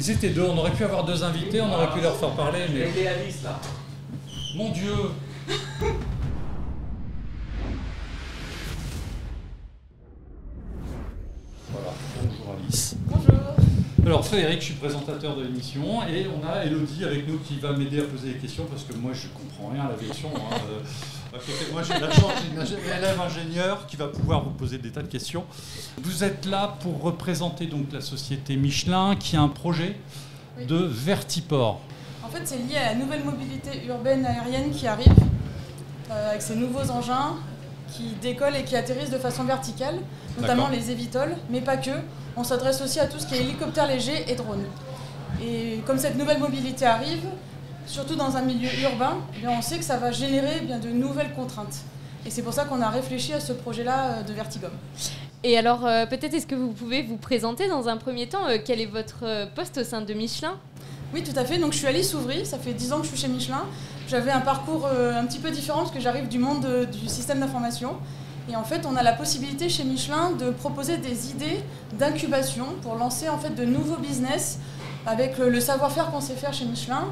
Ils étaient deux, on aurait pu avoir deux invités, on aurait pu leur faire parler, mais... Il est Alice, là. Mon Dieu. Voilà, bonjour Alice. Bonjour. Alors Frédéric, je suis présentateur de l'émission et on a Elodie avec nous qui va m'aider à poser des questions parce que moi je comprends rien à l'aviation. Moi j'ai la chance, j'ai une élève ingénieur qui va pouvoir vous poser des tas de questions. Vous êtes là pour représenter donc la société Michelin qui a un projet de vertiport. En fait, c'est lié à la nouvelle mobilité urbaine aérienne qui arrive, avec ces nouveaux engins qui décollent et qui atterrissent de façon verticale, notamment les eVTOL, mais pas que. On s'adresse aussi à tout ce qui est hélicoptère léger et drone. Et comme cette nouvelle mobilité arrive, surtout dans un milieu urbain, on sait que ça va générer de nouvelles contraintes. Et c'est pour ça qu'on a réfléchi à ce projet-là de Vertigom. Et alors, peut-être est-ce que vous pouvez vous présenter dans un premier temps quel est votre poste au sein de Michelin ? Oui, tout à fait. Donc, je suis Alice Ouvry, ça fait 10 ans que je suis chez Michelin. J'avais un parcours un petit peu différent parce que j'arrive du monde du système d'information. Et en fait, on a la possibilité chez Michelin de proposer des idées d'incubation pour lancer en fait de nouveaux business avec le savoir-faire qu'on sait faire chez Michelin,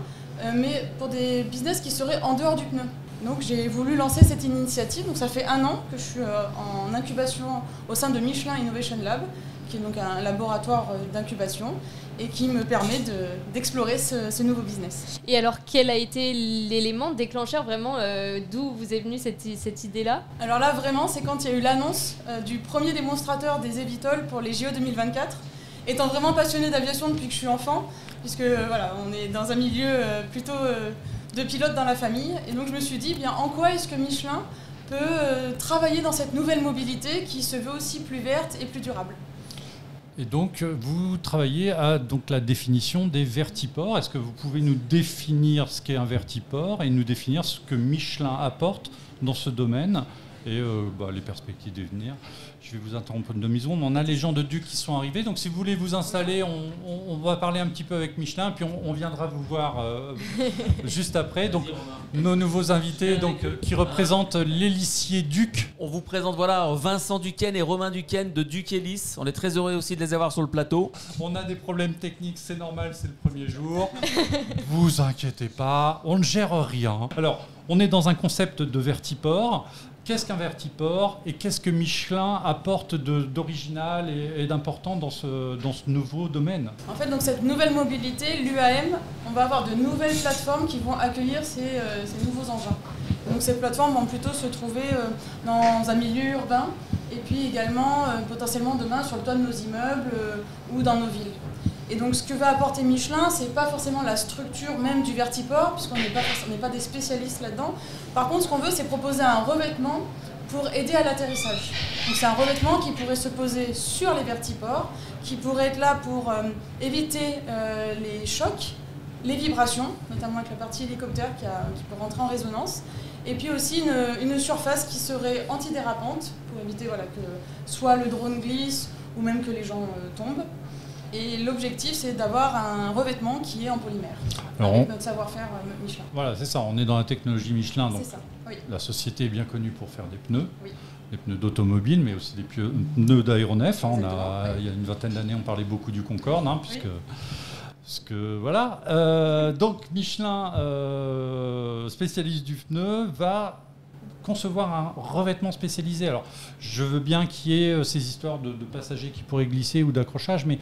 mais pour des business qui seraient en dehors du pneu. Donc j'ai voulu lancer cette initiative. Donc ça fait 1 an que je suis en incubation au sein de Michelin Innovation Lab, qui est donc un laboratoire d'incubation et qui me permet d'explorer ce nouveau business. Et alors, quel a été l'élément déclencheur vraiment d'où vous est venue cette idée-là ? Alors là, vraiment, c'est quand il y a eu l'annonce du premier démonstrateur des eVTOL pour les JO 2024. Étant vraiment passionnée d'aviation depuis que je suis enfant, puisque voilà, on est dans un milieu plutôt de pilotes dans la famille, et donc je me suis dit, bien, en quoi est-ce que Michelin peut travailler dans cette nouvelle mobilité qui se veut aussi plus verte et plus durable ? Et donc, vous travaillez à donc, la définition des vertiports. Est-ce que vous pouvez nous définir ce qu'est un vertiport et nous définir ce que Michelin apporte dans ce domaine et les perspectives d'avenir? Je vais vous interrompre une demi-seconde. On a les gens de Duc qui sont arrivés. Donc, si vous voulez vous installer, on va parler un petit peu avec Michelin, puis on viendra vous voir juste après. Donc, nos nouveaux invités qui représentent l'héliциer Duc. On vous présente Vincent Duquesne et Romain Duquesne de Duc Hélice. On est très heureux aussi de les avoir sur le plateau. On a des problèmes techniques, c'est normal, c'est le premier jour. Vous inquiétez pas, on ne gère rien. Alors, on est dans un concept de vertiport. Qu'est-ce qu'un vertiport et qu'est-ce que Michelin apporte d'original et d'important dans ce nouveau domaine ? En fait, donc cette nouvelle mobilité, l'UAM, on va avoir de nouvelles plateformes qui vont accueillir ces nouveaux engins. Donc ces plateformes vont plutôt se trouver dans un milieu urbain et puis également potentiellement demain sur le toit de nos immeubles ou dans nos villes. Et donc ce que va apporter Michelin, c'est pas forcément la structure même du vertiport, puisqu'on n'est pas des spécialistes là-dedans. Par contre, ce qu'on veut, c'est proposer un revêtement pour aider à l'atterrissage. Donc c'est un revêtement qui pourrait se poser sur les vertiports, qui pourrait être là pour éviter les chocs, les vibrations, notamment avec la partie hélicoptère qui peut rentrer en résonance, et puis aussi une surface qui serait antidérapante pour éviter que soit le drone glisse ou même que les gens tombent. Et l'objectif, c'est d'avoir un revêtement qui est en polymère, avec notre savoir-faire Michelin. Voilà, c'est ça, on est dans la technologie Michelin. Donc c'est ça, oui. La société est bien connue pour faire des pneus, Oui. des pneus d'automobile, mais aussi des pneus d'aéronefs. Il Oui. y a une vingtaine d'années, on parlait beaucoup du Concorde, puisque... Oui. Parce que voilà, donc Michelin, spécialiste du pneu, va concevoir un revêtement spécialisé. Alors, je veux bien qu'il y ait ces histoires de passagers qui pourraient glisser ou d'accrochage, mais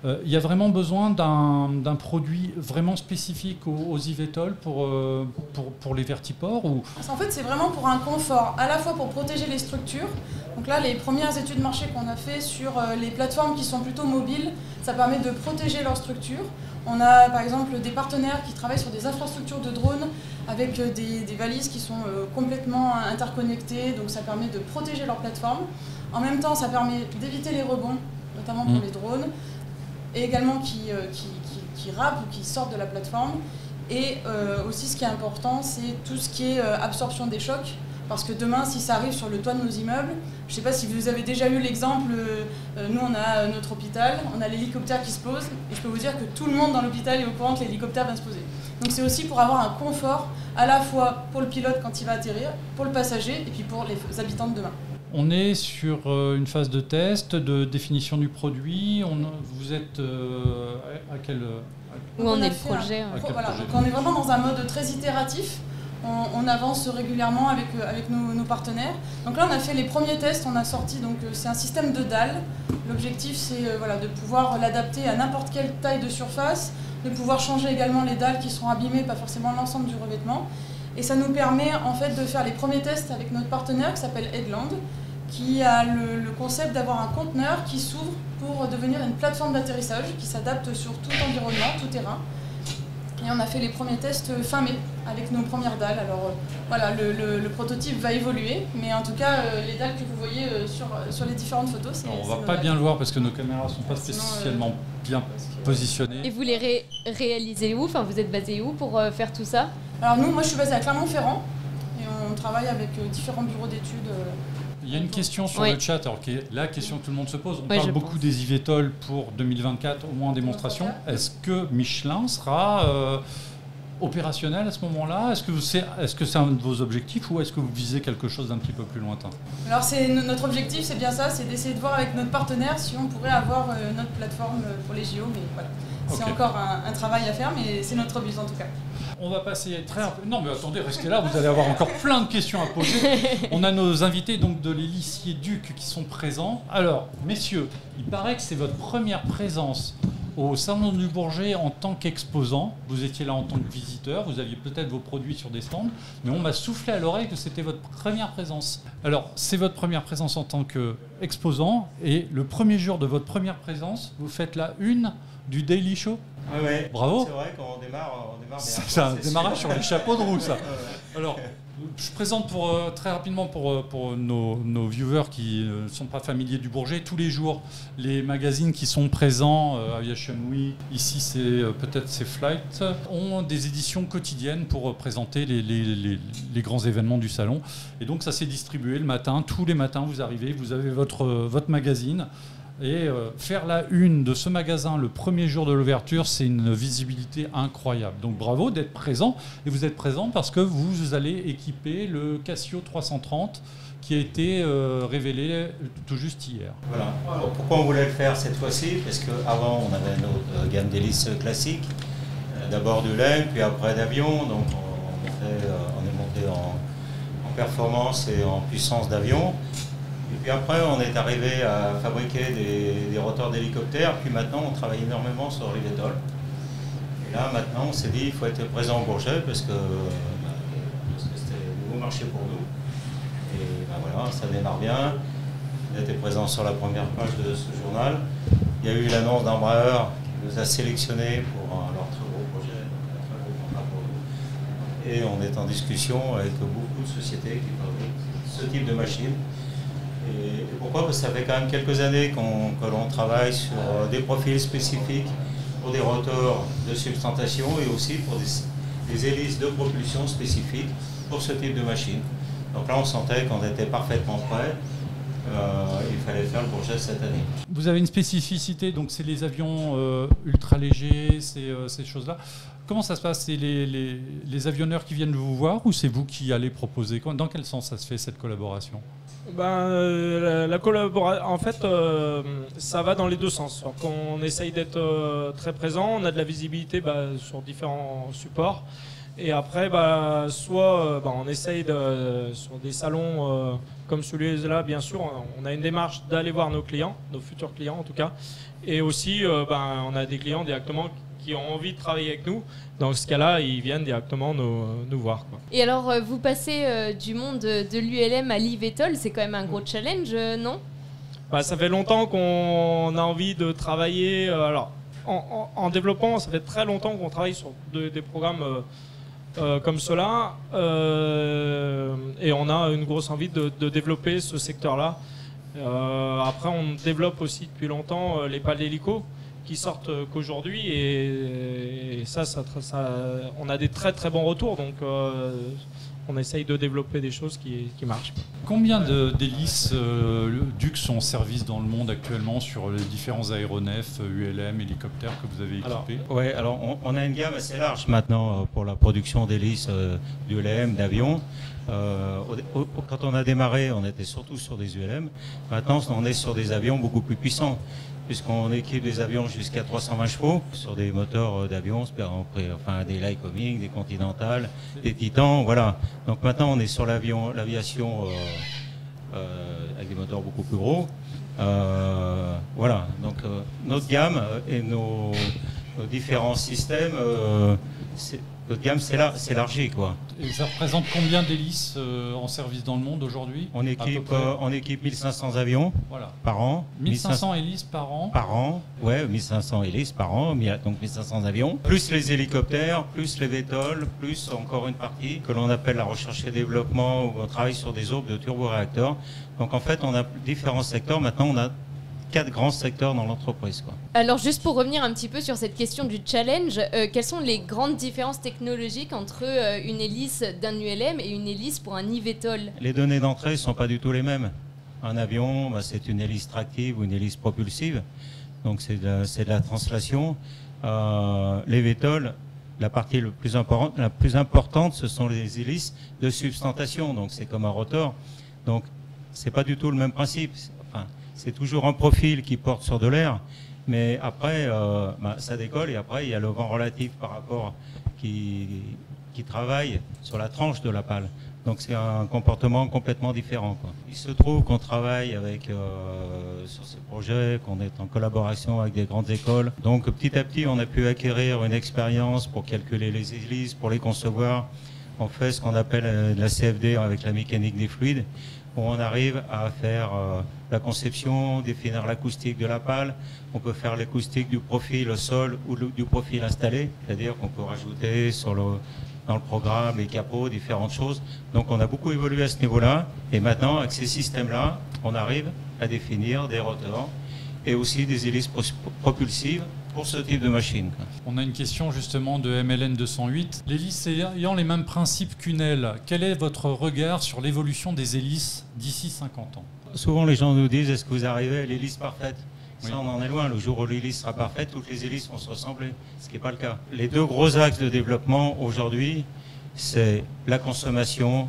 il y a vraiment besoin d'un produit vraiment spécifique aux eVTOL pour les vertiports ou... En fait, c'est vraiment pour un confort, à la fois pour protéger les structures. Donc là, les premières études marché qu'on a fait sur les plateformes qui sont plutôt mobiles, ça permet de protéger leurs structures. On a par exemple des partenaires qui travaillent sur des infrastructures de drones avec des valises qui sont complètement interconnectées, donc ça permet de protéger leur plateforme. En même temps, ça permet d'éviter les rebonds, notamment pour les drones, et également qui râpent ou qui sortent de la plateforme. Et aussi, ce qui est important, c'est tout ce qui est absorption des chocs. Parce que demain, si ça arrive sur le toit de nos immeubles, je ne sais pas si vous avez déjà eu l'exemple, nous on a notre hôpital, on a l'hélicoptère qui se pose, et je peux vous dire que tout le monde dans l'hôpital est au courant que l'hélicoptère va se poser. Donc c'est aussi pour avoir un confort à la fois pour le pilote quand il va atterrir, pour le passager et puis pour les habitants de demain. On est sur une phase de test, de définition du produit. Vous êtes à quel... Où en est le projet Voilà, donc on est vraiment dans un mode très itératif. On avance régulièrement avec nos partenaires. Donc là, on a fait les premiers tests. On a sorti, donc c'est un système de dalles. L'objectif, c'est voilà, de pouvoir l'adapter à n'importe quelle taille de surface, de pouvoir changer également les dalles qui seront abîmées, pas forcément l'ensemble du revêtement. Et ça nous permet en fait de faire les premiers tests avec notre partenaire qui s'appelle Headland, qui a le concept d'avoir un conteneur qui s'ouvre pour devenir une plateforme d'atterrissage qui s'adapte sur tout environnement, tout terrain. Et on a fait les premiers tests fin mai avec nos premières dalles. Alors voilà, le prototype va évoluer, mais en tout cas, les dalles que vous voyez sur les différentes photos, c'est... On va pas bien le voir parce que nos caméras ne sont pas spécialement bien positionnées. Et vous les réalisez où? Enfin, vous êtes basé où pour faire tout ça? Alors moi je suis basée à Clermont-Ferrand et on travaille avec différents bureaux d'études. Il y a une question sur le chat, alors qui est la question que tout le monde se pose. On parle beaucoup pense. des eVTOL pour 2024, au moins en démonstration. Est-ce que Michelin sera opérationnel à ce moment-là? Est-ce que c'est un de vos objectifs ou est-ce que vous visez quelque chose d'un petit peu plus lointain? Alors notre objectif, c'est bien ça, c'est d'essayer de voir avec notre partenaire si on pourrait avoir notre plateforme pour les JO. Mais voilà, c'est encore un travail à faire, mais c'est notre but en tout cas. On va passer très rapidement. Non mais attendez, restez là, vous allez avoir encore plein de questions à poser. On a nos invités donc de l'Hélissier Duc qui sont présents. Alors, messieurs, il paraît que c'est votre première présence au Salon du Bourget en tant qu'exposant. Vous étiez là en tant que visiteur, vous aviez peut-être vos produits sur des stands, mais on m'a soufflé à l'oreille que c'était votre première présence. Alors, c'est votre première présence en tant qu'exposant, et le premier jour de votre première présence, vous faites la une du Daily Show. Oui. Bravo. C'est vrai qu'on démarre bien. C'est un démarrage sur les chapeaux de roue, ça. Alors, je présente très rapidement pour nos viewers qui ne sont pas familiers du Bourget, tous les jours, les magazines qui sont présents, Aviation Week, ici peut-être c'est Flight, ont des éditions quotidiennes pour présenter les grands événements du salon. Et donc ça s'est distribué le matin, tous les matins vous arrivez, vous avez votre magazine. Et faire la une de ce magasin le premier jour de l'ouverture, c'est une visibilité incroyable. Donc bravo d'être présent. Et vous êtes présent parce que vous allez équiper le Casio 330 qui a été révélé tout juste hier. Voilà. Alors, pourquoi on voulait le faire cette fois-ci? Parce qu'avant, on avait notre gamme d'hélices classique. D'abord du LEM, puis après d'avion. Donc on est monté en performance et en puissance d'avion. Et puis après, on est arrivé à fabriquer des rotors d'hélicoptères. Puis maintenant, on travaille énormément sur les eVTOL. Et là, maintenant, on s'est dit qu'il faut être présent au Bourget parce que c'était un nouveau marché pour nous. Et voilà, ça démarre bien. On était présent sur la première page de ce journal. Il y a eu l'annonce d'Embraer qui nous a sélectionnés pour leur très gros projet, un très gros contrat pour nous. Et on est en discussion avec beaucoup de sociétés qui fabriquent ce type de machine. Et pourquoi? Parce que ça fait quand même quelques années que l'on travaille sur des profils spécifiques pour des rotors de substantation et aussi pour des hélices de propulsion spécifiques pour ce type de machine. Donc là, on sentait qu'on était parfaitement prêt. Il fallait faire le projet cette année. Vous avez une spécificité, donc c'est les avions ultra légers, ces choses-là. Comment ça se passe? C'est les avionneurs qui viennent vous voir ou c'est vous qui allez proposer? Dans quel sens ça se fait cette collaboration? La collaboration, en fait, ça va dans les deux sens. Donc, on essaye d'être très présent, on a de la visibilité sur différents supports. Et après, soit on essaye sur des salons comme celui-là, bien sûr, on a une démarche d'aller voir nos clients, nos futurs clients en tout cas. Et aussi, on a des clients directement qui ont envie de travailler avec nous. Dans ce cas-là, ils viennent directement nous voir, quoi. Et alors, vous passez du monde de l'ULM à l'eVTOL, c'est quand même un gros challenge, non? Ça fait longtemps qu'on a envie de travailler. Alors, en développement, ça fait très longtemps qu'on travaille sur des programmes comme cela. Et on a une grosse envie de développer ce secteur-là. Après, on développe aussi depuis longtemps les pales d'hélico qui sortent qu'aujourd'hui et ça, on a des très très bons retours, donc on essaye de développer des choses qui marchent. Combien d'hélices Dux sont en service dans le monde actuellement sur les différents aéronefs, ULM, hélicoptères que vous avez équipés? Alors on a une gamme assez large maintenant pour la production d'hélices d'ULM, d'avions. Quand on a démarré, on était surtout sur des ULM. Maintenant, on est sur des avions beaucoup plus puissants, puisqu'on équipe des avions jusqu'à 320 chevaux sur des moteurs d'avions, enfin des Lycoming, des Continental, des Titan, voilà. Donc maintenant, on est sur l'aviation avec des moteurs beaucoup plus gros. Voilà. Donc notre gamme et nos différents systèmes, notre gamme s'élargit, quoi. Et ça représente combien d'hélices en service dans le monde aujourd'hui? On équipe 1500 avions par an. 1500 hélices par an? Par an, ouais, 1500 hélices par an, donc 1500 avions. Plus les hélicoptères, plus les VTOL, plus encore une partie que l'on appelle la recherche et développement, où on travaille sur des orbes de turboréacteurs. Donc en fait, on a différents secteurs. Maintenant, on a 4 grands secteurs dans l'entreprise, quoi. Alors juste pour revenir un petit peu sur cette question du challenge, quelles sont les grandes différences technologiques entre une hélice d'un ULM et une hélice pour un eVTOL? Les données d'entrée ne sont pas du tout les mêmes. Un avion, c'est une hélice tractive ou une hélice propulsive, donc c'est de la translation. Les VTOL, la partie la plus importante, ce sont les hélices de substantation, donc c'est comme un rotor. Donc c'est pas du tout le même principe. C'est toujours un profil qui porte sur de l'air, mais après, ça décolle et après, il y a le vent relatif par rapport qui travaille sur la tranche de la pale. Donc c'est un comportement complètement différent, quoi. Il se trouve qu'on travaille sur ces projets, qu'on est en collaboration avec des grandes écoles. Donc petit à petit, on a pu acquérir une expérience pour calculer les hélices, pour les concevoir. On fait ce qu'on appelle la CFD avec la mécanique des fluides, où on arrive à faire la conception, définir l'acoustique de la pale. On peut faire l'acoustique du profil au sol ou du profil installé, c'est-à-dire qu'on peut rajouter dans le programme les capots, différentes choses. Donc on a beaucoup évolué à ce niveau-là. Et maintenant, avec ces systèmes-là, on arrive à définir des rotors et aussi des hélices propulsives pour ce type de machine. On a une question justement de MLN 208. L'hélice ayant les mêmes principes qu'une aile, quel est votre regard sur l'évolution des hélices d'ici 50 ans? Souvent les gens nous disent, est-ce que vous arrivez à l'hélice parfaite? Ça, on en est loin. Le jour où l'hélice sera parfaite, toutes les hélices vont se ressembler, ce qui n'est pas le cas. Les 2 gros axes de développement aujourd'hui, c'est la consommation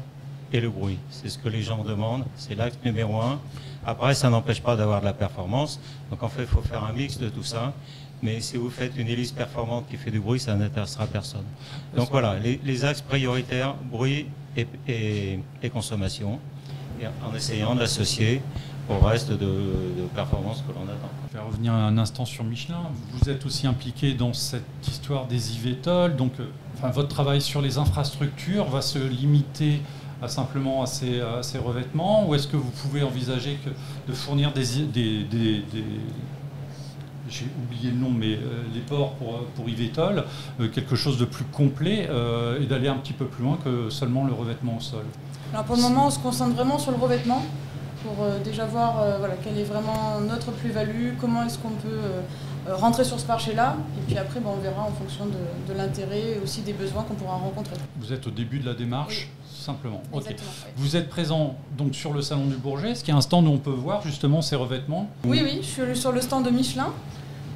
et le bruit. C'est ce que les gens demandent, c'est l'axe numéro 1. Après, ça n'empêche pas d'avoir de la performance. Donc en fait, il faut faire un mix de tout ça. Mais si vous faites une hélice performante qui fait du bruit, ça n'intéressera personne. Donc voilà, les axes prioritaires, bruit et consommation, et en essayant de l'associer au reste de performance que l'on attend. Je vais revenir un instant sur Michelin. Vous êtes aussi impliqué dans cette histoire des eVTOL. Donc, votre travail sur les infrastructures va se limiter simplement à ces revêtements, ou est-ce que vous pouvez envisager de fournir j'ai oublié le nom, mais les ports pour eVTOL, quelque chose de plus complet et d'aller un petit peu plus loin que seulement le revêtement au sol? Alors pour le moment, on se concentre vraiment sur le revêtement pour déjà voir quelle est vraiment notre plus-value, comment est-ce qu'on peut rentrer sur ce marché-là, et puis après on verra en fonction de l'intérêt et aussi des besoins qu'on pourra rencontrer. Vous êtes au début de la démarche? Oui. Simplement. Okay. Oui. Vous êtes présent donc sur le salon du Bourget. Est-ce qu'il y a un stand où on peut voir justement ces revêtements? Oui, je suis sur le stand de Michelin,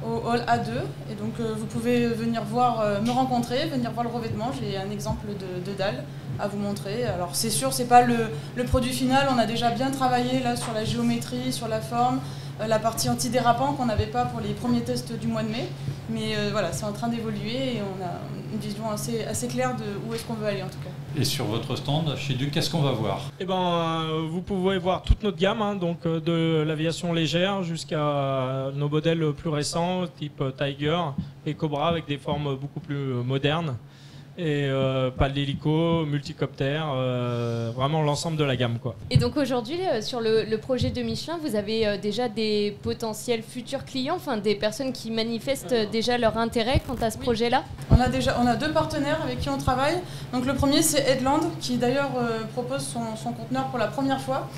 au hall A2, et donc vous pouvez venir me rencontrer, venir voir le revêtement. J'ai un exemple de dalle à vous montrer. Alors c'est sûr, c'est pas le produit final, on a déjà bien travaillé là sur la géométrie, sur la forme, la partie antidérapant qu'on n'avait pas pour les premiers tests du mois de mai, mais c'est en train d'évoluer et on a une vision assez claire de où est-ce qu'on veut aller en tout cas. Et sur votre stand, chez Duc, qu'est-ce qu'on va voir? Vous pouvez voir toute notre gamme, donc de l'aviation légère jusqu'à nos modèles plus récents, type Tiger et Cobra, avec des formes beaucoup plus modernes. Et pas d'hélico, multicoptère, vraiment l'ensemble de la gamme, quoi. Et donc aujourd'hui, sur le projet de Michelin, vous avez déjà des potentiels futurs clients, des personnes qui manifestent déjà leur intérêt quant à ce projet-là? On a 2 partenaires avec qui on travaille. Donc le premier, c'est Headland, qui d'ailleurs propose son conteneur pour la première fois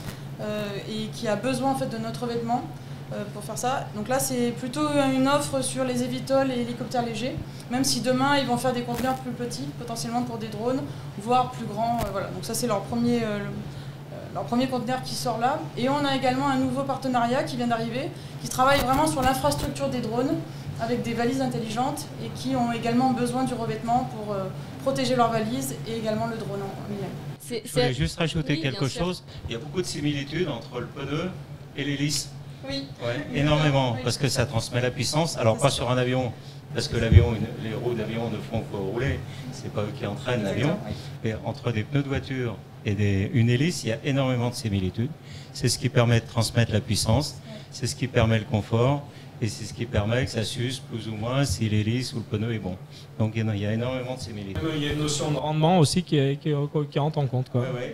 et qui a besoin en fait de notre revêtement. pour faire ça. Donc là, c'est plutôt une offre sur les évitols et hélicoptères légers, même si demain, ils vont faire des conteneurs plus petits, potentiellement pour des drones, voire plus grands. Voilà. Donc ça, c'est leur premier conteneur qui sort là. Et on a également un nouveau partenariat qui vient d'arriver, qui travaille vraiment sur l'infrastructure des drones, avec des valises intelligentes, et qui ont également besoin du revêtement pour protéger leurs valises et également le drone en lui-même. Je voulais juste rajouter quelque chose. Il y a beaucoup de similitudes entre le pneu et l'hélice. Oui. Ouais, énormément, Oui. parce que ça transmet la puissance. Alors pas sur un avion, parce que l'avion, les roues d'avion ne font que rouler. C'est pas eux qui entraînent l'avion. Mais entre des pneus de voiture et une hélice, il y a énormément de similitudes. C'est ce qui permet de transmettre la puissance. C'est ce qui permet le confort. Et c'est ce qui permet que ça s'use plus ou moins si l'hélice ou le pneu est bon. Donc il y a énormément de similitudes. Il y a une notion de rendement aussi qui rentre en compte. Quoi. Ouais.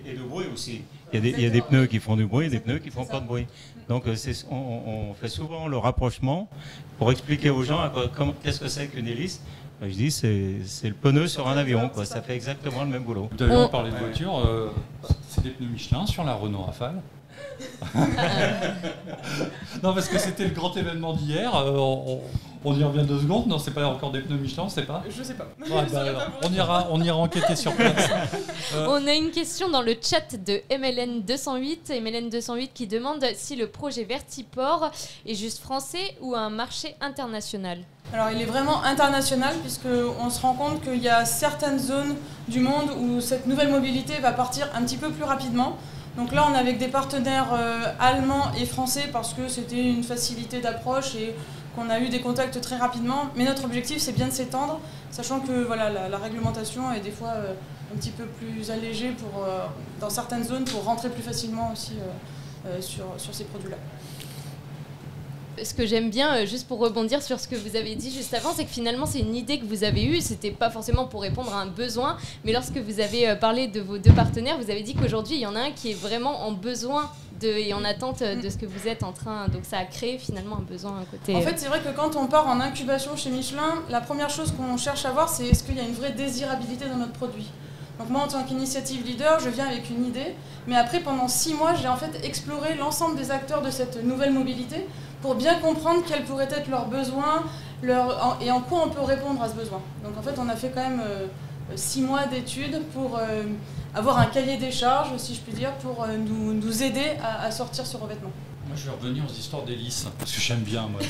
Et de bruit aussi. Il y a des pneus qui font du bruit et des pneus qui font pas de bruit. Donc on fait souvent le rapprochement pour expliquer aux gens qu'est-ce que c'est qu'une hélice. Je dis c'est le pneu sur un avion, quoi. Ça fait exactement le même boulot. D'ailleurs, on parlait de voiture, c'est des pneus Michelin sur la Renault Rafale. Non, parce que c'était le grand événement d'hier. On y revient 2 secondes. Non, c'est pas encore des pneus Michelin, c'est pas. Je sais pas. On ira enquêter sur place. On a une question dans le chat de MLN208. MLN208 qui demande si le projet Vertiport est juste français ou un marché international. Alors il est vraiment international, puisqu'on se rend compte qu'il y a certaines zones du monde où cette nouvelle mobilité va partir un petit peu plus rapidement. Donc là, on est avec des partenaires allemands et français parce que c'était une facilité d'approche et qu'on a eu des contacts très rapidement. Mais notre objectif, c'est bien de s'étendre, sachant que voilà, la réglementation est des fois un petit peu plus allégée dans certaines zones pour rentrer plus facilement aussi sur ces produits-là. Ce que j'aime bien, juste pour rebondir sur ce que vous avez dit juste avant, c'est que finalement c'est une idée que vous avez eue, c'était pas forcément pour répondre à un besoin, mais lorsque vous avez parlé de vos 2 partenaires, vous avez dit qu'aujourd'hui il y en a un qui est vraiment en besoin et en attente de ce que vous êtes en train, donc ça a créé finalement un besoin à côté. En fait, c'est vrai que quand on part en incubation chez Michelin, la première chose qu'on cherche à voir, c'est est-ce qu'il y a une vraie désirabilité dans notre produit. Donc moi, en tant qu'initiative leader, je viens avec une idée, mais après, pendant 6 mois, j'ai en fait exploré l'ensemble des acteurs de cette nouvelle mobilité pour bien comprendre quels pourraient être leurs besoins et en quoi on peut répondre à ce besoin. Donc en fait, on a fait quand même 6 mois d'études pour avoir un cahier des charges, si je puis dire, pour nous aider à sortir ce revêtement. Moi, je vais revenir aux histoires d'hélices, parce que j'aime bien, moi.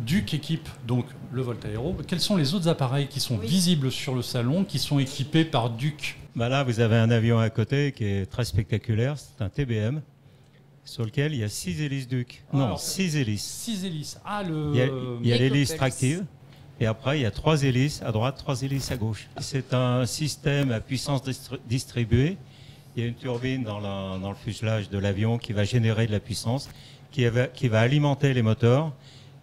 Duc équipe donc le Voltaero. Quels sont les autres appareils qui sont visibles sur le salon, qui sont équipés par Duc? Là, vous avez un avion à côté qui est très spectaculaire. C'est un TBM sur lequel il y a 6 hélices Duc. Non, 6 hélices. 6 hélices. Il y a l'hélice tractive. Et après, il y a 3 hélices à droite, 3 hélices à gauche. C'est un système à puissance distribuée. Il y a une turbine dans le fuselage de l'avion qui va générer de la puissance, qui va alimenter les moteurs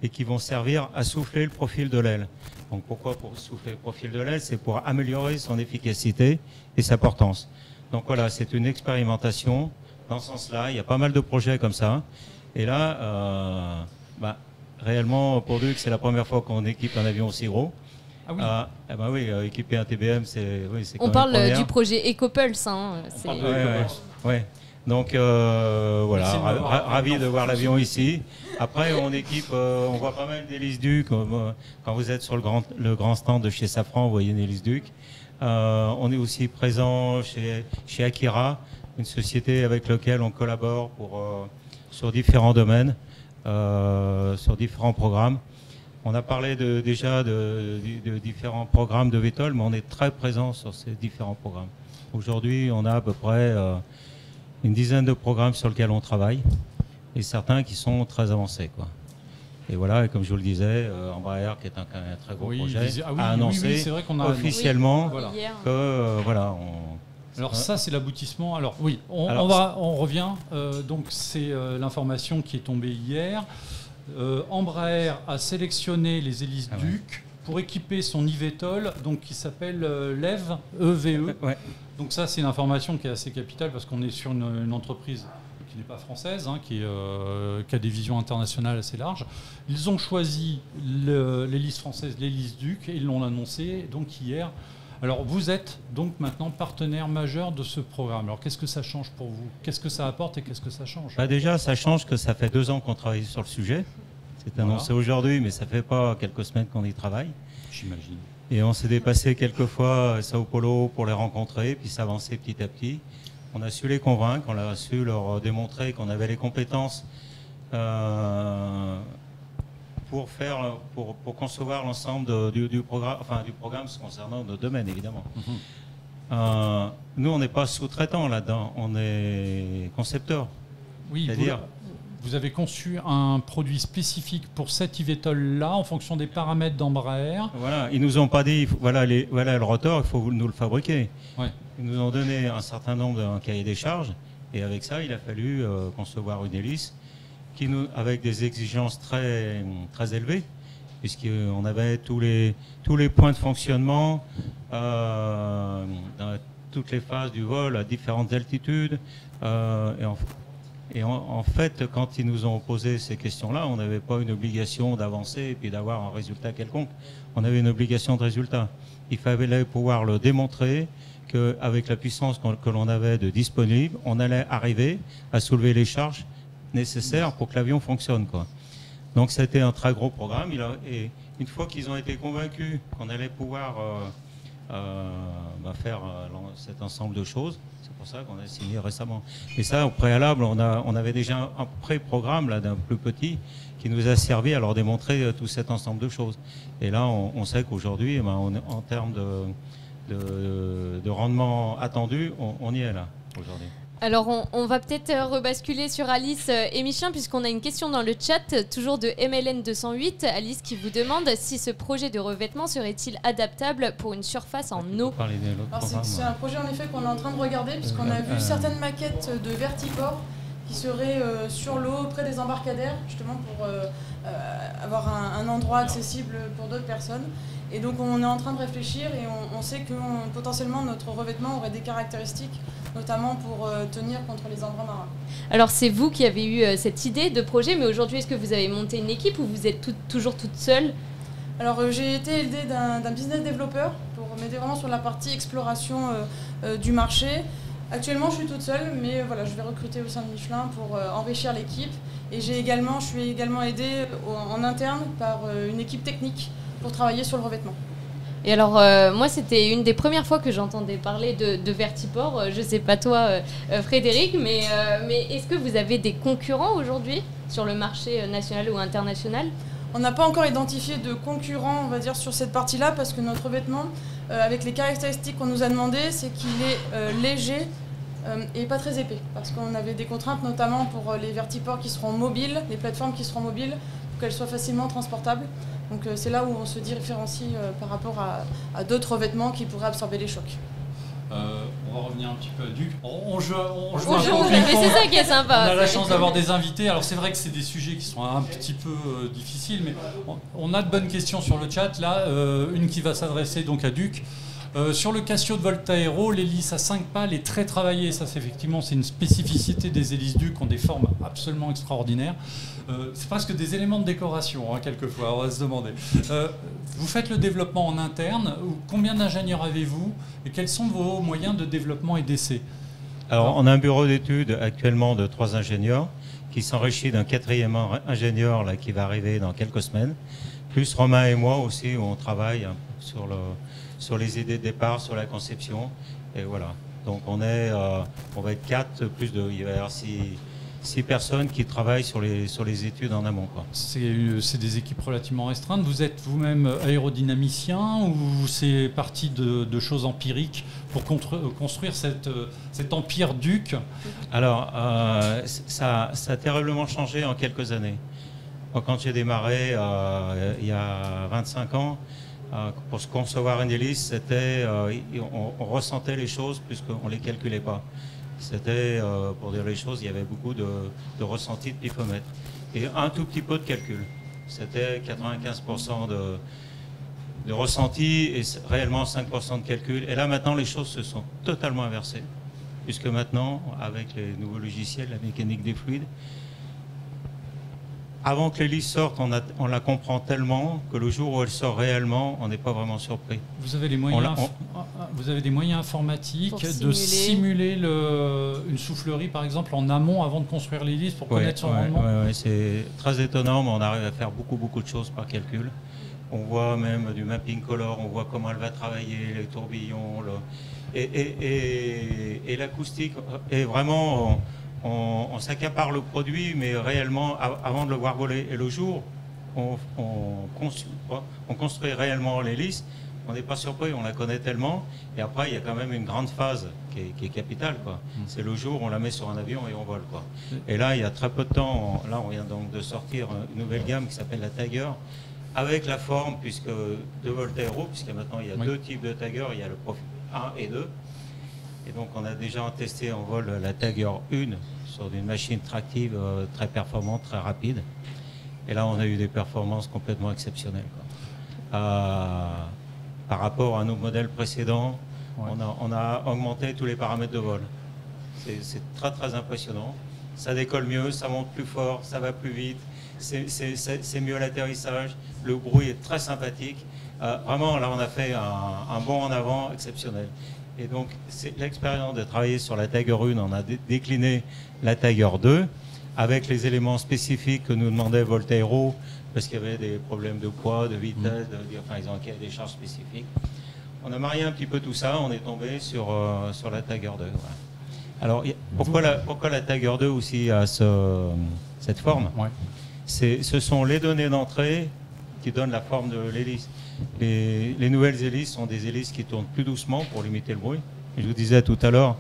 et qui vont servir à souffler le profil de l'aile. Donc pourquoi pour souffler le profil de l'aile? C'est pour améliorer son efficacité et sa portance. Donc voilà, c'est une expérimentation dans ce sens-là. Il y a pas mal de projets comme ça. Et là, réellement, pour Duc, c'est la première fois qu'on équipe un avion aussi gros. Ah oui. Équiper un TBM, c'est quand on même parle du projet EcoPulse. Donc voilà, ravi de voir l'avion ici. Après, on équipe, on voit pas mal d'hélices Duc. Quand vous êtes sur le grand stand de chez Safran, vous voyez une hélice Duc. On est aussi présent chez Akira, une société avec laquelle on collabore sur différents domaines, sur différents programmes. On a parlé déjà de différents programmes de VTOL, mais on est très présent sur ces différents programmes. Aujourd'hui, on a à peu près une dizaine de programmes sur lesquels on travaille, et certains qui sont très avancés, quoi. Et voilà, et comme je vous le disais, Embraer, qui est un très gros projet, a annoncé c'est vrai qu'on a officiellement que Alors ça, c'est l'aboutissement. Alors oui, on revient. Donc c'est l'information qui est tombée hier. Embraer a sélectionné les hélices Duc pour équiper son eVTOL, donc qui s'appelle l'EVE, EVE. Donc ça, c'est une information qui est assez capitale parce qu'on est sur une entreprise qui n'est pas française, qui a des visions internationales assez larges. Ils ont choisi l'hélice française, l'hélice Duc, et ils l'ont annoncé donc hier Alors vous êtes donc maintenant partenaire majeur de ce programme. Alors qu'est-ce que ça change pour vous? Qu'est-ce que ça apporte et qu'est-ce que ça change? Déjà, ça change que ça fait 2 ans qu'on travaille sur le sujet. C'est annoncé aujourd'hui, mais ça fait pas quelques semaines qu'on y travaille. J'imagine. Et on s'est déplacé quelques fois à Sao Paulo pour les rencontrer, puis s'avancer petit à petit. On a su les convaincre, on a su leur démontrer qu'on avait les compétences pour concevoir l'ensemble du programme concernant nos domaines, évidemment. Nous, on n'est pas sous-traitants là-dedans, on est concepteurs. Oui, c'est-à-dire... Vous avez conçu un produit spécifique pour cet eVTOL-là en fonction des paramètres d'Embraer. Voilà, ils nous ont pas dit, voilà le rotor, il faut nous le fabriquer. Ouais. Ils nous ont donné un certain nombre d'un cahier des charges, et avec ça, il a fallu concevoir une hélice avec des exigences très, très élevées, puisqu'on avait tous les points de fonctionnement dans toutes les phases du vol à différentes altitudes. Et en fait, quand ils nous ont posé ces questions-là, on n'avait pas une obligation d'avancer et puis d'avoir un résultat quelconque. On avait une obligation de résultat. Il fallait pouvoir le démontrer qu'avec la puissance que l'on avait de disponible, on allait arriver à soulever les charges nécessaires pour que l'avion fonctionne, quoi. Donc c'était un très gros programme. Et une fois qu'ils ont été convaincus qu'on allait pouvoir faire cet ensemble de choses, c'est pour ça qu'on a signé récemment. Et ça, au préalable, on avait déjà un pré-programme là d'un plus petit qui nous a servi à leur démontrer tout cet ensemble de choses. Et là, on sait qu'aujourd'hui, en termes de rendement attendu, on y est là aujourd'hui. Alors, on va peut-être rebasculer sur Alice et Michelin, puisqu'on a une question dans le chat, toujours de MLN208. Alice qui vous demande si ce projet de revêtement serait-il adaptable pour une surface en eau. C'est un projet en effet qu'on est en train de regarder, puisqu'on a vu certaines maquettes de Vertiport qui seraient sur l'eau, près des embarcadères, justement pour avoir un endroit accessible pour d'autres personnes. Et donc on est en train de réfléchir et on sait que potentiellement notre revêtement aurait des caractéristiques, notamment pour tenir contre les embruns marins. Alors c'est vous qui avez eu cette idée de projet, mais aujourd'hui est-ce que vous avez monté une équipe ou vous êtes toujours toute seule? Alors j'ai été aidée d'un business développeur pour m'aider vraiment sur la partie exploration du marché. Actuellement je suis toute seule, mais voilà, je vais recruter au sein de Michelin pour enrichir l'équipe. Et je suis également aidée en interne par une équipe technique pour travailler sur le revêtement. Et alors, moi, c'était une des premières fois que j'entendais parler de Vertiport. Je ne sais pas toi, Frédéric, mais est-ce que vous avez des concurrents aujourd'hui sur le marché national ou international? On n'a pas encore identifié de concurrents, on va dire, sur cette partie-là, parce que notre revêtement, avec les caractéristiques qu'on nous a demandées, c'est qu'il est léger et pas très épais. Parce qu'on avait des contraintes, notamment pour les vertiports qui seront mobiles, les plateformes qui seront mobiles, pour qu'elles soient facilement transportables. Donc c'est là où on se différencie par rapport à d'autres revêtements qui pourraient absorber les chocs. On va revenir un petit peu à Duc. On joue mais c'est ça qui est sympa. On a la chance d'avoir des invités. Alors c'est vrai que c'est des sujets qui sont un petit peu difficiles, mais on a de bonnes questions sur le chat. Là, une qui va s'adresser donc à Duc. Sur le Cassio de Voltaero, l'hélice à 5 pales est très travaillée. Ça, c'est une spécificité des hélices Duc, qui ont des formes absolument extraordinaires. C'est presque des éléments de décoration, hein, quelquefois, on va se demander. Vous faites le développement en interne. Combien d'ingénieurs avez-vous et quels sont vos moyens de développement et d'essai? Alors, on a un bureau d'études actuellement de 3 ingénieurs qui s'enrichit d'un 4e ingénieur là, qui va arriver dans quelques semaines, plus Romain et moi aussi, où on travaille sur les idées de départ, sur la conception. Et voilà. Donc, on va être 4, il va y avoir 6 personnes qui travaillent sur les études en amont, quoi. C'est des équipes relativement restreintes. Vous êtes vous-même aérodynamicien ou c'est parti de choses empiriques pour construire cet empire Duc? Alors, ça a terriblement changé en quelques années. Quand j'ai démarré il y a 25 ans, pour se concevoir une hélice, on ressentait les choses plus qu'on ne les calculait pas. C'était, pour dire les choses, il y avait beaucoup de ressenti de pifomètre et un tout petit peu de calcul. C'était 95% de ressenti et réellement 5% de calcul. Et là, maintenant, les choses se sont totalement inversées, puisque maintenant, avec les nouveaux logiciels, la mécanique des fluides, avant que l'hélice sorte, on la comprend tellement que le jour où elle sort réellement, on n'est pas vraiment surpris. Vous avez, vous avez des moyens informatiques Pour de simuler une soufflerie, par exemple, en amont avant de construire l'hélice pour connaître son rendement. Oui, c'est très étonnant, mais on arrive à faire beaucoup de choses par calcul. On voit même du mapping color, on voit comment elle va travailler, les tourbillons, et l'acoustique est vraiment... On s'accapare le produit, mais réellement, avant de le voir voler. Et le jour où on construit réellement l'hélice, on n'est pas surpris, on la connaît tellement. Et après, il y a quand même une grande phase qui est capitale, quoi. C'est le jour où on la met sur un avion et on vole, quoi. Et là, il y a très peu de temps, là, on vient donc de sortir une nouvelle gamme qui s'appelle la Tiger, avec la forme, puisque de Voltairo, puisque maintenant, il y a deux types de Tiger, il y a le profil 1 et 2. Et donc on a déjà testé en vol la Tiger 1 sur une machine tractive très performante, très rapide. Et là on a eu des performances complètement exceptionnelles, quoi. Par rapport à nos modèles précédents, on a augmenté tous les paramètres de vol. C'est très impressionnant. Ça décolle mieux, ça monte plus fort, ça va plus vite, c'est mieux à l'atterrissage, le bruit est très sympathique. Vraiment là on a fait un bond en avant exceptionnel. Et donc, c'est l'expérience de travailler sur la Tiger 1, on a décliné la Tiger 2 avec les éléments spécifiques que nous demandait Voltairo, parce qu'il y avait des problèmes de poids, de vitesse, ils ont des charges spécifiques. On a marié un petit peu tout ça, on est tombé sur la Tiger 2. Voilà. Alors, pourquoi la Tiger 2 aussi a cette forme? Ce sont les données d'entrée qui donnent la forme de l'hélice. Les nouvelles hélices sont des hélices qui tournent plus doucement pour limiter le bruit. Et je vous disais tout à l'heure,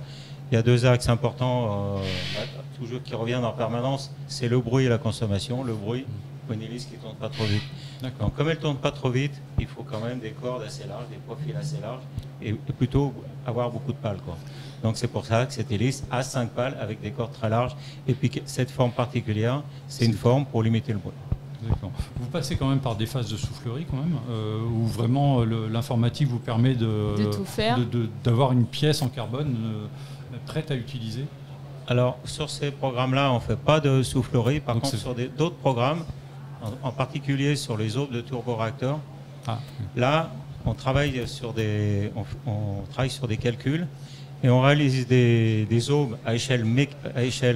il y a deux axes importants toujours qui reviennent en permanence, c'est le bruit et la consommation. Le bruit pour une hélice qui ne tourne pas trop vite. Donc comme elle ne tourne pas trop vite, il faut quand même des cordes assez larges, des profils assez larges et plutôt avoir beaucoup de pales, quoi. Donc c'est pour ça que cette hélice a 5 pales avec des cordes très larges. Et puis cette forme particulière, c'est une forme pour limiter le bruit. Vous passez quand même par des phases de soufflerie quand même, où vraiment l'informatique vous permet d'avoir une pièce en carbone prête à utiliser. Alors sur ces programmes-là, on ne fait pas de soufflerie. Par contre, sur d'autres programmes, en particulier sur les aubes de turboréacteurs, là, on travaille sur des calculs et on réalise des aubes à échelle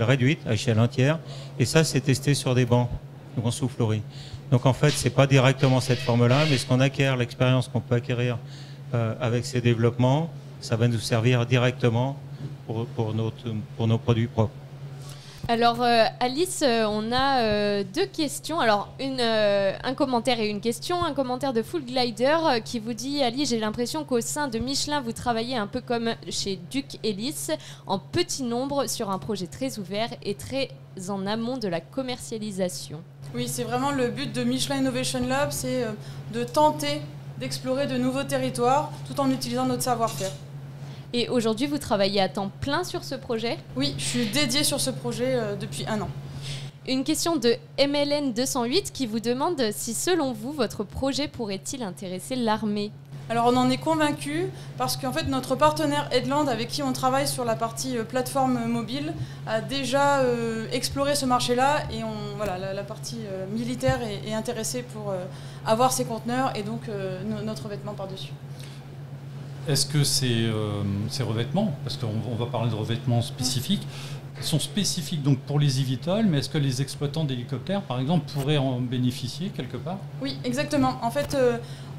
réduite, à échelle entière. Et ça, c'est testé sur des bancs en soufflerie. Donc en fait, c'est pas directement cette forme-là, mais ce qu'on acquiert, l'expérience qu'on peut acquérir avec ces développements, ça va nous servir directement pour nos produits propres. Alors Alice, on a deux questions. Alors un commentaire et une question. Un commentaire de Full Glider qui vous dit: Alice, j'ai l'impression qu'au sein de Michelin, vous travaillez un peu comme chez Duc Hélice, en petit nombre, sur un projet très ouvert et très en amont de la commercialisation. Oui, c'est vraiment le but de Michelin Innovation Lab, c'est de tenter d'explorer de nouveaux territoires tout en utilisant notre savoir-faire. Et aujourd'hui, vous travaillez à temps plein sur ce projet? Oui, je suis dédiée sur ce projet depuis 1 an. Une question de MLN 208 qui vous demande si, selon vous, votre projet pourrait-il intéresser l'armée? Alors on en est convaincu parce qu'en fait notre partenaire Headland, avec qui on travaille sur la partie plateforme mobile, a déjà exploré ce marché-là et la partie militaire est intéressée pour avoir ces conteneurs et donc notre revêtement par-dessus. Est-ce que ces revêtements, parce qu'on va parler de revêtements spécifiques, sont spécifiques donc pour les eVTOL, mais est-ce que les exploitants d'hélicoptères, par exemple, pourraient en bénéficier quelque part? Oui, exactement. En fait,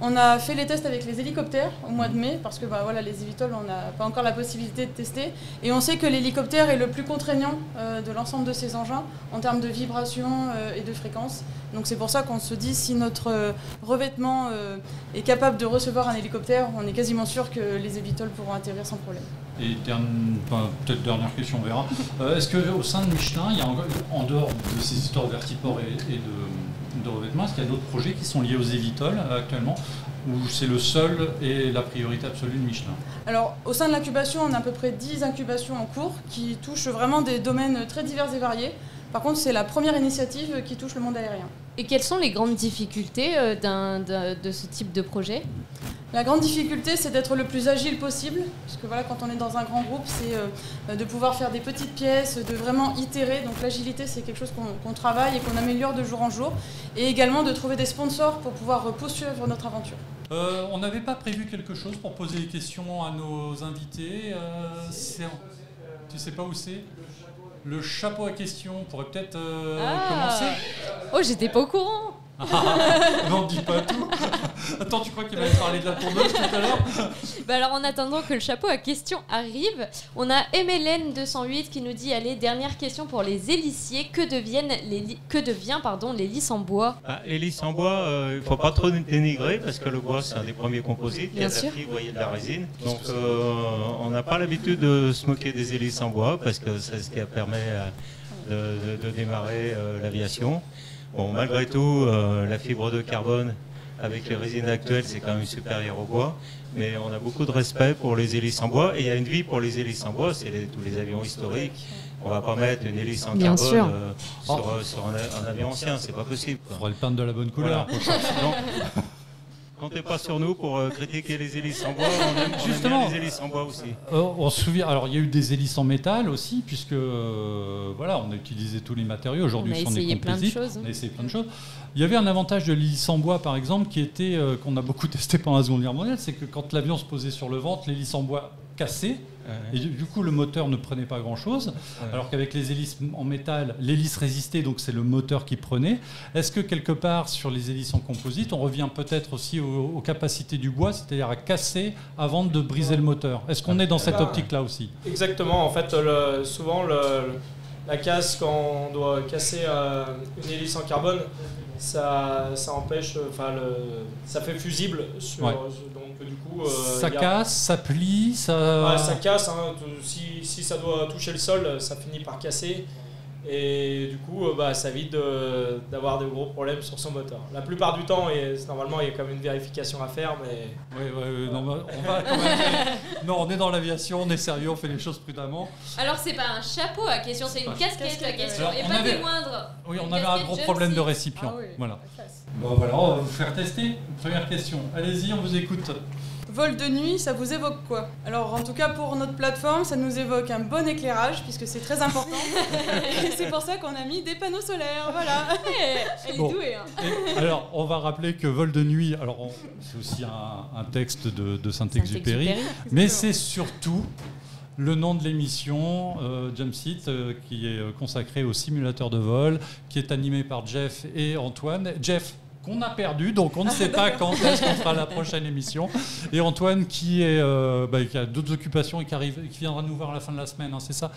on a fait les tests avec les hélicoptères au mois de mai, parce que les eVTOL, on n'a pas encore la possibilité de tester. Et on sait que l'hélicoptère est le plus contraignant de l'ensemble de ces engins en termes de vibration et de fréquence. Donc c'est pour ça qu'on se dit, si notre revêtement est capable de recevoir un hélicoptère, on est quasiment sûr que les eVTOL pourront atterrir sans problème. Et peut-être dernière question, on verra. Est-ce qu'au sein de Michelin, il y a en dehors de ces histoires vertiports et de revêtements, est-ce qu'il y a d'autres projets qui sont liés aux eVTOL actuellement, ou c'est le seul et la priorité absolue de Michelin? Alors, au sein de l'incubation, on a à peu près 10 incubations en cours qui touchent vraiment des domaines très divers et variés. Par contre, c'est la première initiative qui touche le monde aérien. Et quelles sont les grandes difficultés de ce type de projet? La grande difficulté, c'est d'être le plus agile possible, parce que voilà, quand on est dans un grand groupe, c'est de pouvoir faire des petites pièces, de vraiment itérer. Donc l'agilité, c'est quelque chose qu'on travaille et qu'on améliore de jour en jour, et également de trouver des sponsors pour pouvoir poursuivre notre aventure. On n'avait pas prévu quelque chose pour poser des questions à nos invités. Tu sais pas où c'est ? Le chapeau à questions. On pourrait peut-être commencer. Oh, j'étais pas au courant. Non, on dit pas tout. Attends, tu crois qu'il va parler de la tondeuse tout à l'heure ? Alors en attendant que le chapeau à questions arrive, on a MLN 208 qui nous dit allez, dernière question pour les hélissiers, que devient l'hélice en bois ? L'hélice en bois, il ne faut pas trop dénigrer parce que le bois c'est un des premiers composites, il y a de la fibre, il y a de la résine. Donc on n'a pas l'habitude de se moquer des hélices en bois parce que c'est ce qui permet de démarrer l'aviation. Bon, malgré tout, la fibre de carbone avec les résines actuelles, c'est quand même supérieur au bois. Mais on a beaucoup de respect pour les hélices en bois. Et il y a une vie pour les hélices en bois, c'est tous les avions historiques. On ne va pas mettre une hélice en carbone sur un avion ancien, c'est pas possible. Il faudrait le peindre de la bonne couleur. Voilà. Comptez pas sur nous pour critiquer les hélices en bois, on aime bien les hélices en bois aussi. On se souvient, alors il y a eu des hélices en métal aussi, puisque voilà, on a utilisé tous les matériaux. Aujourd'hui, on a essayé plein de choses. On a essayé plein de choses. Il y avait un avantage de l'hélice en bois, par exemple, qui était qu'on a beaucoup testé pendant la Seconde Guerre mondiale, c'est que quand l'avion se posait sur le ventre, l'hélice en bois cassait. Et du coup, le moteur ne prenait pas grand-chose, alors qu'avec les hélices en métal, l'hélice résistait, donc c'est le moteur qui prenait. Est-ce que quelque part, sur les hélices en composite, on revient peut-être aussi aux capacités du bois, c'est-à-dire à casser avant de briser le moteur ? Est-ce qu'on est dans cette optique-là aussi ? Exactement. En fait, souvent, la casse, quand on doit casser une hélice en carbone, ça empêche, ça fait fusible. Donc, du coup, ça casse, ça plie, ça... Ouais, ça casse. Hein, si ça doit toucher le sol, ça finit par casser. Et du coup, ça évite d'avoir de gros problèmes sur son moteur. La plupart du temps, normalement, il y a quand même une vérification à faire, mais... Oui, non, on va quand même... Non, on est dans l'aviation, on est sérieux, on fait les choses prudemment. Alors, c'est pas un chapeau à question, c'est une casquette à question, et pas des moindres. Oui, on avait un gros problème de récipient. Ah oui, voilà. Bon, voilà, on va vous faire tester. Première question. Allez-y, on vous écoute. Vol de nuit, ça vous évoque quoi ? Alors en tout cas pour notre plateforme, ça nous évoque un bon éclairage puisque c'est très important. Et c'est pour ça qu'on a mis des panneaux solaires, voilà. Elle est douée. Hein. Alors on va rappeler que Vol de nuit, alors c'est aussi un texte de Saint-Exupéry, mais c'est surtout le nom de l'émission, Jump Seat, qui est consacré au simulateur de vol, qui est animé par Jeff et Antoine. Jeff, qu'on a perdu, donc on ne sait pas quand est-ce qu'on fera la prochaine émission. Et Antoine qui a d'autres occupations et qui viendra nous voir à la fin de la semaine, hein, c'est ça ?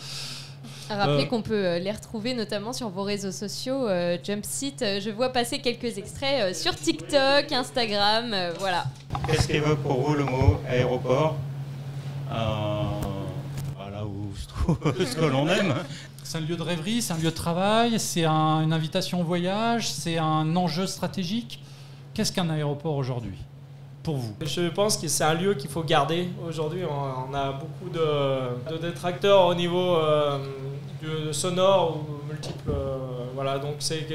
Rappelez qu'on peut les retrouver notamment sur vos réseaux sociaux, Jump Seat. Je vois passer quelques extraits sur TikTok, Instagram, voilà. Qu'est-ce qu'évoque pour vous le mot aéroport ? Voilà où se trouve ce que l'on aime. C'est un lieu de rêverie, c'est un lieu de travail, c'est une invitation au voyage, c'est un enjeu stratégique. Qu'est-ce qu'un aéroport aujourd'hui, pour vous ? Je pense que c'est un lieu qu'il faut garder. Aujourd'hui, on a beaucoup de détracteurs au niveau du sonore ou multiples. Voilà, donc c'est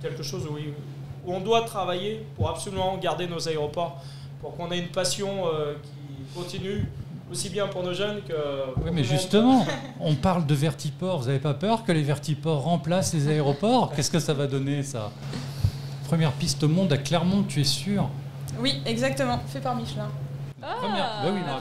quelque chose où on doit travailler pour absolument garder nos aéroports, pour qu'on ait une passion qui continue. Aussi bien pour nos jeunes que... Oui, mais justement, on parle de vertiports. Vous n'avez pas peur que les vertiports remplacent les aéroports ? Qu'est-ce que ça va donner, ça ? Première piste au monde à Clermont, tu es sûr ? Oui, exactement, fait par Michelin.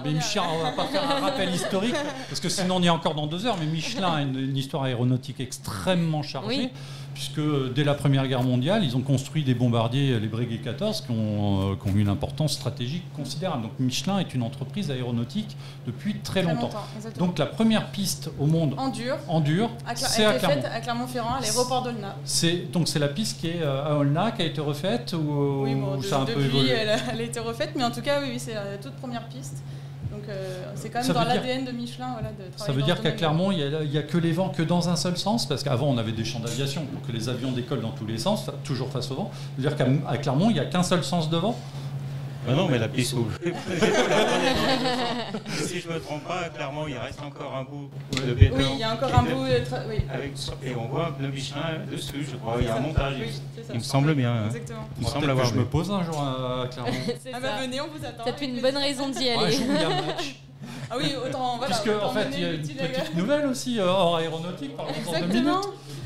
Mais Michelin, on ne va pas faire un rappel historique, parce que sinon on y est encore dans 2 heures, mais Michelin a une histoire aéronautique extrêmement chargée, puisque dès la Première Guerre mondiale, ils ont construit des bombardiers, les Breguet 14, qui ont eu une importance stratégique considérable. Donc Michelin est une entreprise aéronautique depuis très longtemps. Donc la première piste au monde en dur, c'est à Clermont. Faite à Clermont-Ferrand, à l'aéroport d'Aulnat. Donc c'est la piste qui est à Aulnat qui a été refaite ou ça a un peu évolué ? Elle a été refaite, mais en tout cas, oui, c'est la toute première piste. Donc c'est quand même dans l'ADN de Michelin, voilà, de travailler. Ça veut dire qu'à Clermont, il n'y a que les vents que dans un seul sens, parce qu'avant on avait des champs d'aviation pour que les avions décollent dans tous les sens, toujours face au vent. Ça veut dire qu'à Clermont, il n'y a qu'un seul sens de vent ? Non, mais la piste où si je ne me trompe pas, clairement, il reste encore un bout de béton. Oui, il y a encore un bout. Oui. Et on voit un pneu Michelin dessus, je crois. Il y a un montage. Oui, c'est ça. Il me semble bien. Hein. Exactement. Il me semble Peut-être avoir que je vu. me pose un jour à Clermont. C'est Ah ça. bah venez, on vous attend. Ça te fait une bonne raison d'y aller. Ouais, je vous dis un match. Ah oui, autant. Voilà, Puisque, autant en fait, mener il y a une l'utile- petite nouvelle aussi hors aéronautique, par exemple, dans 2 minutes. Exactement.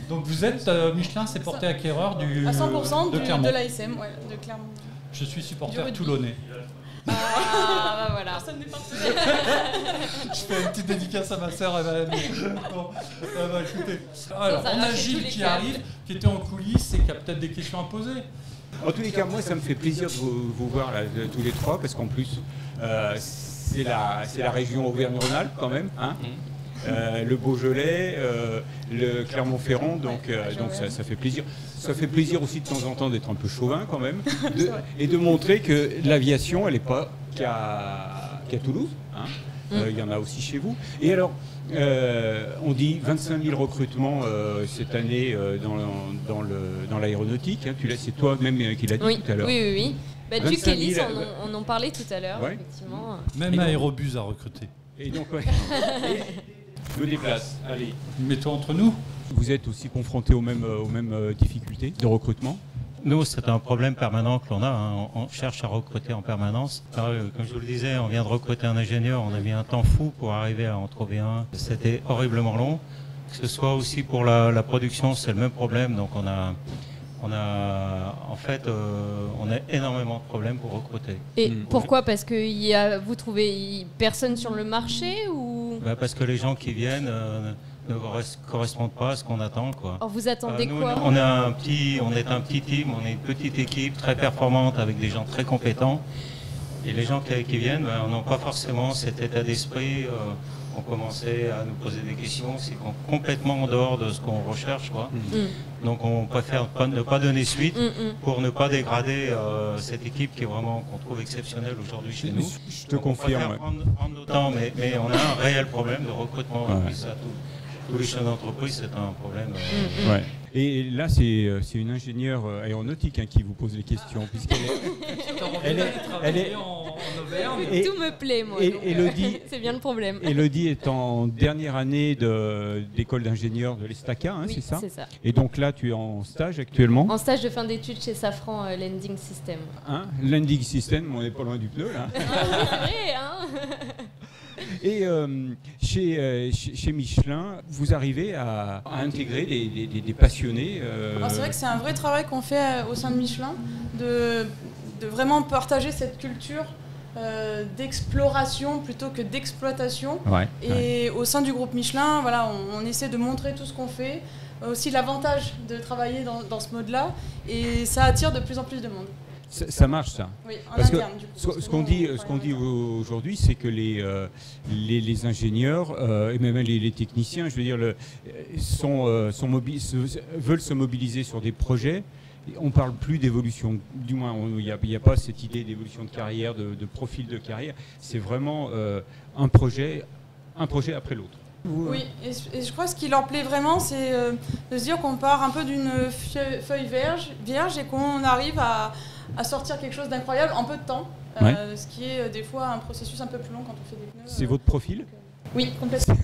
Donc vous êtes, Michelin s'est porté acquéreur À 100% de Clermont. de l'ASM, ouais, de Clermont. Je suis Du supporter rugby. toulonnais. Ah, bah voilà. Personne n'est parti. Je fais une petite dédicace à ma sœur, elle va aimer. Bon, écoutez. Alors, Ça on a rachète tous Gilles les qui câbles. arrive, qui était en coulisses et qui a peut-être des questions à poser. En tous les cas, moi, ça me fait plaisir de vous voir là, tous les trois, parce qu'en plus, c'est la région Auvergne-Rhône-Alpes quand même. Hein. Le Beaujolais, le Clermont-Ferrand, donc ça fait plaisir. Ça fait plaisir aussi de temps en temps d'être un peu chauvin quand même, et de montrer que l'aviation, elle n'est pas qu'à Toulouse. Hein. Il y en a aussi chez vous. Et alors, on dit 25 000 recrutements cette année dans l'aéronautique. Hein. C'est toi-même qui l'as dit Oui, tout à l'heure. oui. Bah, 25 Duc 000, Ellis, on en parlait tout à l'heure, Ouais. effectivement. Même Et donc- Aérobus a recruté. Et donc, ouais. Je me déplace. Allez. Mets-toi entre nous. Vous êtes aussi confronté aux mêmes difficultés de recrutement? Nous, c'est un problème permanent que l'on a. Hein. On cherche à recruter en permanence. Comme je vous le disais, on vient de recruter un ingénieur. On a mis un temps fou pour arriver à en trouver un. C'était horriblement long. Que ce soit aussi pour la production, c'est le même problème. Donc on a énormément de problèmes pour recruter. Et pourquoi? Parce que vous trouvez personne sur le marché ou Parce que les gens qui viennent ne correspondent pas à ce qu'on attend, quoi. or vous attendez Nous, quoi? on est un petit team, on est une petite équipe très performante avec des gens très compétents. Et les gens qui viennent n'ont pas forcément cet état d'esprit. On commençait à nous poser des questions, c'est complètement en dehors de ce qu'on recherche, quoi. Donc on préfère ne pas donner suite pour ne pas dégrader cette équipe qui est vraiment qu'on trouve exceptionnelle aujourd'hui chez nous. Je te Donc, on confirme. préfère prendre notre temps, mais on a un réel problème de recrutement. Ouais. Et puis ça, tous les chefs d'entreprise, c'est un problème. Ouais. Et là, c'est une ingénieure aéronautique qui vous pose les questions, puisqu'elle elle est- en Auvergne. Et- Tout me plaît, moi. et donc, Élodie- c'est bien le problème. Élodie est en dernière année d'école d'ingénieur de l'ESTACA, hein, Oui, c'est ça? c'est ça. Et donc là, tu es en stage actuellement. En stage de fin d'études chez Safran Landing System. Hein, Landing System, on n'est pas loin du pneu là. C'est vrai, hein? Et chez Michelin, vous arrivez à intégrer des passionnés. Alors, c'est vrai que c'est un vrai travail qu'on fait au sein de Michelin, de vraiment partager cette culture d'exploration plutôt que d'exploitation. Ouais, Et au sein du groupe Michelin, voilà, on essaie de montrer tout ce qu'on fait, aussi l'avantage de travailler dans ce mode-là, et ça attire de plus en plus de monde. ça marche ça. Oui, en Parce que interne, du coup. Ce qu'on dit aujourd'hui, c'est que les ingénieurs et même les techniciens, je veux dire, veulent se mobiliser sur des projets. On ne parle plus d'évolution, du moins il n'y a pas cette idée d'évolution de carrière, de profil de carrière. C'est vraiment un projet après l'autre. Oui, et je crois que ce qui leur plaît vraiment, c'est de se dire qu'on part un peu d'une feuille vierge et qu'on arrive à sortir quelque chose d'incroyable en peu de temps. Ouais. Ce qui est des fois un processus un peu plus long quand on fait des pneus. C'est votre profil? Oui, complètement.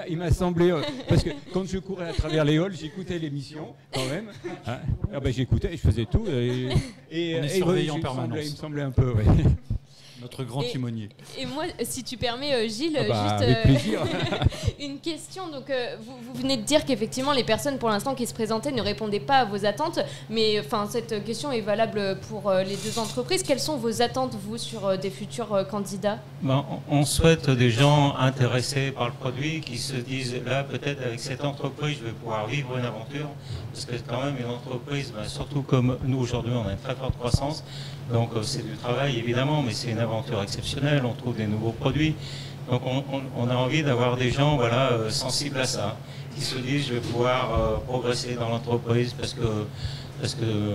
Il m'a semblé, parce que quand je courais à travers les halls, j'écoutais l'émission quand même. Hein. J'écoutais, je faisais tout. Et On est surveillé en il me permanence. semblait un peu. Ouais. Notre grand timonier. Et moi, si tu permets, Gilles, Avec plaisir. une question. Donc, vous venez de dire qu'effectivement, les personnes pour l'instant qui se présentaient ne répondaient pas à vos attentes. Mais cette question est valable pour les deux entreprises. Quelles sont vos attentes, vous, sur des futurs candidats? On souhaite des gens intéressés par le produit qui se disent là peut-être avec cette entreprise je vais pouvoir vivre une aventure parce que c'est quand même une entreprise, surtout comme nous aujourd'hui on a une très forte croissance, donc c'est du travail évidemment mais c'est une aventure exceptionnelle, on trouve des nouveaux produits, donc on a envie d'avoir des gens sensibles à ça, qui se disent je vais pouvoir progresser dans l'entreprise parce que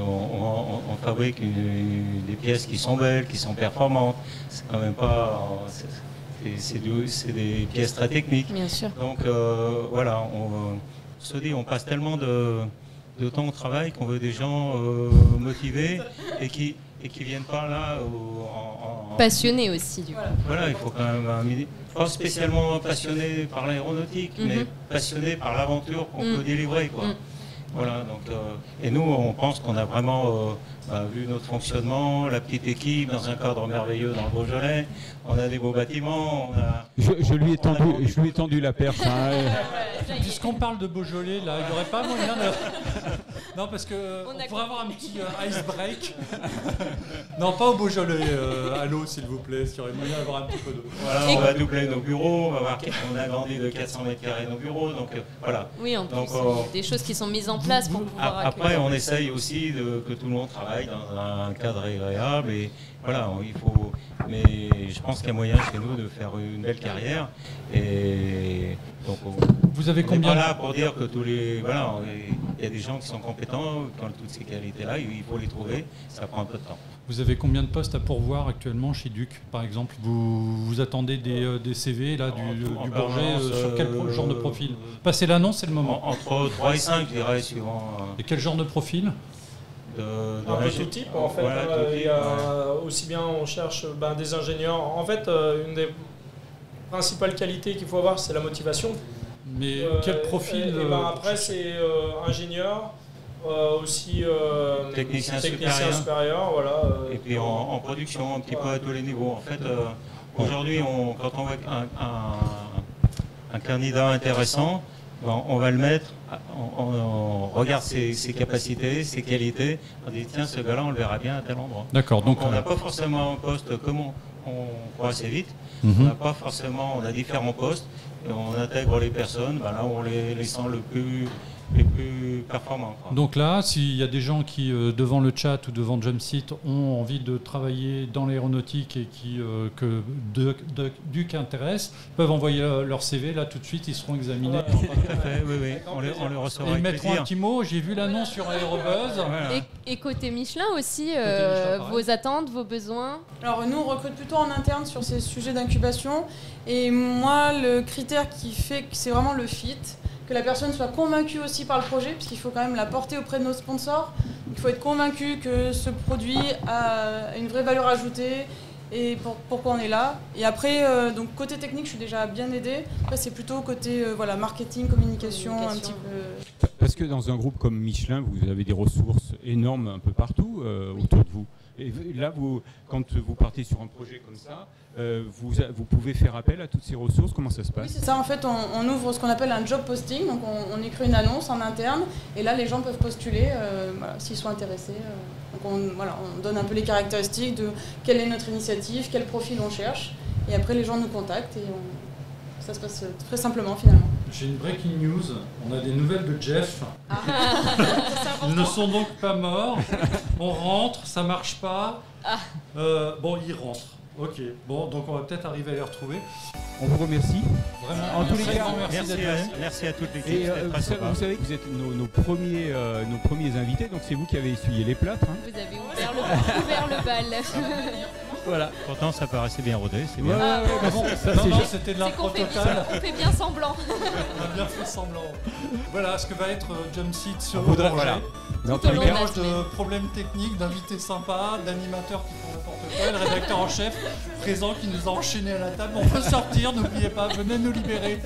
on fabrique des pièces qui sont belles, qui sont performantes. C'est quand même pas, c'est des pièces très techniques. Bien sûr. Donc voilà, on se dit, on passe tellement de temps au travail qu'on veut des gens motivés et et qui viennent pas là Passionné aussi, du coup. Voilà, il faut quand même pas spécialement passionné par l'aéronautique, mais passionné par l'aventure qu'on peut délivrer, quoi. Voilà, donc, et nous, on pense qu'on a vraiment vu notre fonctionnement, la petite équipe dans un cadre merveilleux dans le Beaujolais. On a des beaux bâtiments. Je lui ai tendu la perche. Hein, Puisqu'on parle de Beaujolais, là, il n'y aurait pas moyen de... Non, parce qu'on pourrait avoir un petit ice break. Non, pas au Beaujolais, à l'eau, s'il vous plaît, s'il y aurait moyen d'avoir un petit peu d'eau. Voilà, on va doubler nos bureaux, on a agrandi de 400 mètres carrés nos bureaux, donc voilà. Oui, en plus, des choses qui sont mises en place pour pouvoir Après, on essaye aussi que tout le monde travaille dans un cadre agréable, et voilà, il faut... Mais je pense qu'il y a moyen chez nous de faire une belle carrière, et donc vous avez on n'est pas là pour dire que tous les... Voilà, il y a des gens qui sont compétents, qui ont toutes ces qualités-là, il faut les trouver, ça prend un peu de temps. Vous avez combien de postes à pourvoir actuellement chez Duc, par exemple? Vous attendez des CV là, du Bourget sur quel genre de profil? Passer l'annonce, c'est le moment. Entre 3 et 5, je dirais, suivant... Et quel genre de profil? Un peu tout type, en fait. Voilà, il y a aussi bien, on cherche des ingénieurs. En fait, une des principales qualités qu'il faut avoir, c'est la motivation. Mais quel profil après, c'est ingénieur, aussi technicien supérieur, voilà. Et puis en production, un petit peu à tous les niveaux. En fait, aujourd'hui, quand on voit un candidat intéressant, on va le mettre, on regarde ses capacités, ses qualités, on dit tiens, ce gars-là, on le verra bien à tel endroit. D'accord. Donc on n'a pas forcément un poste comme on croit assez vite. On n'a pas forcément, on a différents postes et on intègre les personnes là où on les sent les plus performants. Quoi. Donc là, s'il y a des gens qui, devant le chat ou devant Jumpseat, ont envie de travailler dans l'aéronautique et que Duc intéresse, peuvent envoyer leur CV là tout de suite, ils seront examinés. Tout à fait, oui. On les recevra et ils avec mettront plaisir. un petit mot, j'ai vu l'annonce sur Aérobuzz. Voilà. Et côté Michelin aussi, Michelin, vos attentes, vos besoins? Alors nous, on recrute plutôt en interne sur ces sujets d'incubation. Et moi, le critère qui fait que c'est vraiment le fit, que la personne soit convaincue aussi par le projet, puisqu'il faut quand même la porter auprès de nos sponsors. Il faut être convaincu que ce produit a une vraie valeur ajoutée et pourquoi on est là. Et après, donc côté technique, je suis déjà bien aidée. Après, c'est plutôt côté marketing, communication, un petit peu. Parce que dans un groupe comme Michelin, vous avez des ressources énormes un peu partout autour de vous. Et là, quand vous partez sur un projet comme ça, vous pouvez faire appel à toutes ces ressources. Comment ça se passe? Oui, c'est ça. En fait, on ouvre ce qu'on appelle un job posting. Donc, on écrit une annonce en interne. Et là, les gens peuvent postuler s'ils sont intéressés. Donc, on donne un peu les caractéristiques de quelle est notre initiative, quel profil on cherche. Et après, les gens nous contactent et ça se passe très simplement, finalement. J'ai une breaking news. On a des nouvelles de Jeff. Ils ne sont donc pas morts. On rentre, ça marche pas. Bon, ils rentrent. Ok. Bon, donc on va peut-être arriver à les retrouver. On vous remercie. Vraiment. En tous les cas, merci à toute l'équipe. Et vous savez que vous êtes nos premiers invités, donc c'est vous qui avez essuyé les plâtres. Hein. Vous avez ouvert le bal. Voilà. Pourtant, ça paraissait bien rodé, c'est bien. Non, c'était de l'impro totale. On fait bien semblant. On a bien fait semblant. Voilà ce que va être Jumpseat sur le voudrait, projet. voilà. Tout au Un long de la mélange semaine. de problèmes techniques, d'invités sympas, d'animateurs qui font n'importe quoi, le rédacteur en chef présent qui nous a enchaînés à la table. On peut sortir, n'oubliez pas, venez nous libérer.